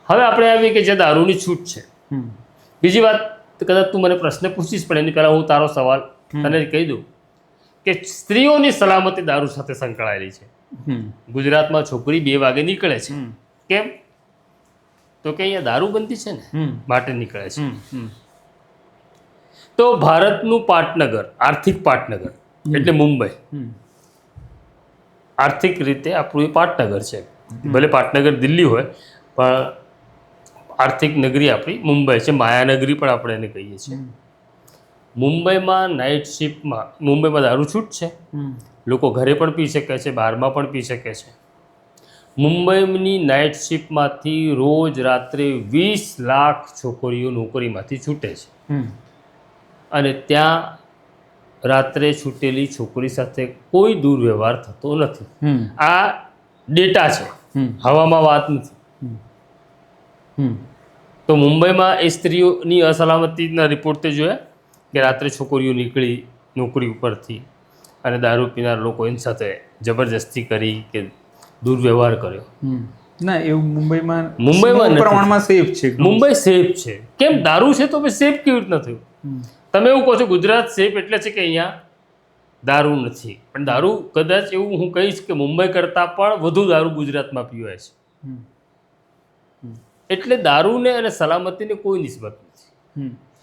હવે આપણે આવીએ કે જે દારૂની છૂટ છે. બીજી વાત કદાચ તું મને પ્રશ્ન પૂછીશ, પણ એની પહેલાં હું તારો સવાલ તને કહી દઉં કે સ્ત્રીઓની સલામતી દારૂ સાથે સંકળાયેલી છે. ગુજરાતમાં છોકરી 2 વાગે નીકળે છે. કેમ? તો કે અહીંયા દારૂબંધી છે ને માટે નીકળે છે. તો ભારતનું પાટનગર, આર્થિક પાટનગર એટલે મુંબઈ, આર્થિક રીતે આપણું એ પાટનગર છે. ભલે પાટનગર દિલ્હી હોય, પણ આર્થિક નગરી આપણી મુંબઈ છે. માયાનગરી પણ આપણે એને કહીએ છીએ. મુંબઈમાં નાઇટ શિફ્ટમાં મુંબઈમાં દારૂ છૂટ છે. લોકો ઘરે પણ પી શકે છે, બહારમાં પણ પી શકે છે. મુંબઈની નાઇટ શિફ્ટમાંથી રોજ રાત્રે 20 લાખ છોકરીઓ નોકરીમાંથી છૂટે છે. અને ત્યાં રાત્રે છૂટેલી છોકરી સાથે કોઈ દુર્વ્યવહાર થતો નથી. આ ડેટા છે, હવામાં વાત નથી. તો મુંબઈમાં એ સ્ત્રીઓની અસલામતીના રિપોર્ટ તે જોયા કે રાત્રે છોકરીઓ નીકળી નોકરી ઉપરથી અને દારૂ પીનાર લોકો એની સાથે જબરજસ્તી કરી કે દુર્વ્યવહાર કર્યો. ના, એવું મુંબઈમાં નથી. પ્રમાણમાં સેફ છે. મુંબઈ સેફ છે. કેમ? દારૂ છે તો સેફ કેવી રીતના થયું? તમે એવું કહો છો ગુજરાત સેફ એટલે છે કે અહીંયા દારૂ નથી, પણ દારૂ કદાચ એવું હું કહીશ કે મુંબઈ કરતાં પણ વધુ દારૂ ગુજરાતમાં પીવાય છે. એટલે દારૂને અને સલામતીને કોઈ નિસ્બત નથી.